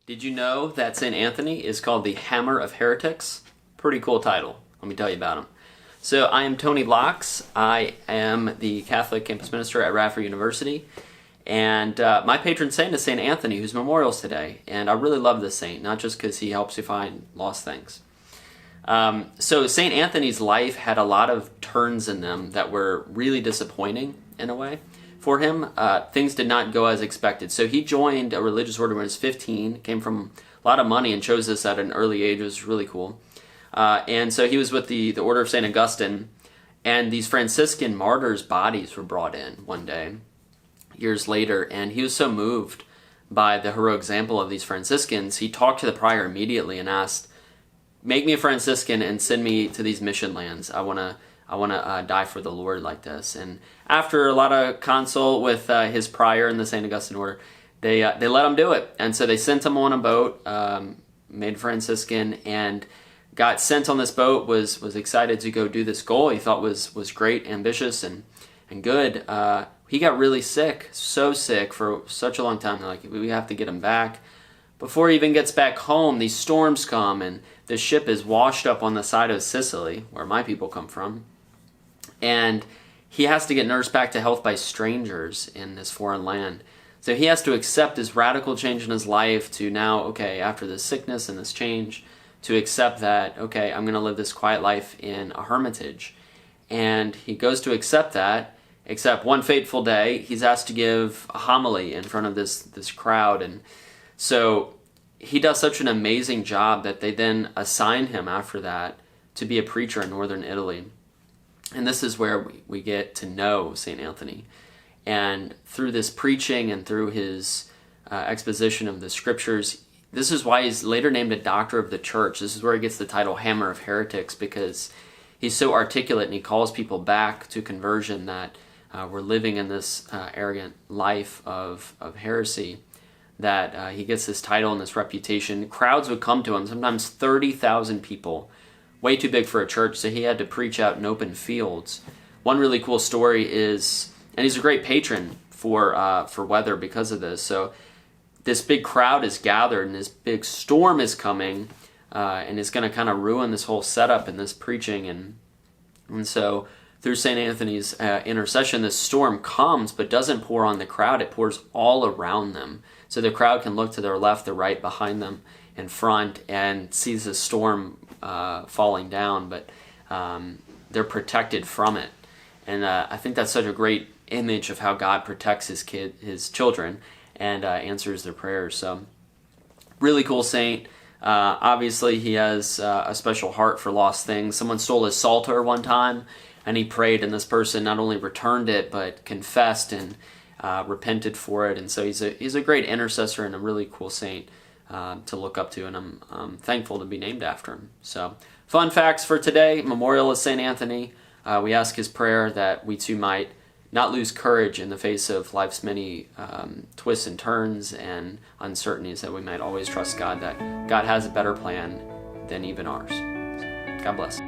Did you know that St. Anthony is called the Hammer of Heretics? Pretty cool title. Let me tell you about him. So I am Tony Laux. I am the Catholic campus minister at Radford University. And my patron saint is St. Anthony, whose memorial is today. And I really love this saint, not just because he helps you find lost things. So St. Anthony's life had a lot of turns in them that were really disappointing in a way. For him, things did not go as expected. So he joined a religious order when he was 15, came from a lot of money and chose this at an early age. It was really cool. And so he was with the Order of St. Augustine, and these Franciscan martyrs' bodies were brought in one day, years later, and he was so moved by the heroic example of these Franciscans, he talked to the prior immediately and asked, "Make me a Franciscan and send me to these mission lands. I want to die for the Lord like this." And after a lot of consult with his prior in the St. Augustine order, they let him do it. And so they sent him on a boat, made Franciscan, and got sent on this boat, was excited to go do this goal he thought was great, ambitious, and good. He got really sick, so sick for such a long time. They're like, we have to get him back. Before he even gets back home, these storms come, and the ship is washed up on the side of Sicily, where my people come from. And he has to get nursed back to health by strangers in this foreign land. So he has to accept this radical change in his life to now, okay, after this sickness and this change, to accept that, okay, I'm going to live this quiet life in a hermitage. And he goes to accept that, except one fateful day, he's asked to give a homily in front of this crowd. And so he does such an amazing job that they then assign him after that to be a preacher in northern Italy. And this is where we get to know St. Anthony. And through this preaching and through his exposition of the scriptures, this is why he's later named a doctor of the church. This is where he gets the title Hammer of Heretics, because he's so articulate and he calls people back to conversion that we're living in this arrogant life of heresy, that he gets this title and this reputation. Crowds would come to him, sometimes 30,000 people. Way too big for a church, so he had to preach out in open fields. One really cool story is, and he's a great patron for weather because of this. So this big crowd is gathered, and this big storm is coming, and it's going to kind of ruin this whole setup and this preaching. And so through St. Anthony's intercession, this storm comes, but doesn't pour on the crowd. It pours all around them. So the crowd can look to their left, their right, behind them, in front, and sees the storm falling down, but they're protected from it. And I think that's such a great image of how God protects his children, and answers their prayers. So really cool saint. Obviously he has a special heart for lost things. Someone stole his psalter one time, and he prayed, and this person not only returned it but confessed and repented for it. And so he's a great intercessor and a really cool saint to look up to, and I'm thankful to be named after him. So, fun facts for today. Memorial of St. Anthony. We ask his prayer that we too might not lose courage in the face of life's many twists and turns and uncertainties, that we might always trust God, that God has a better plan than even ours. God bless.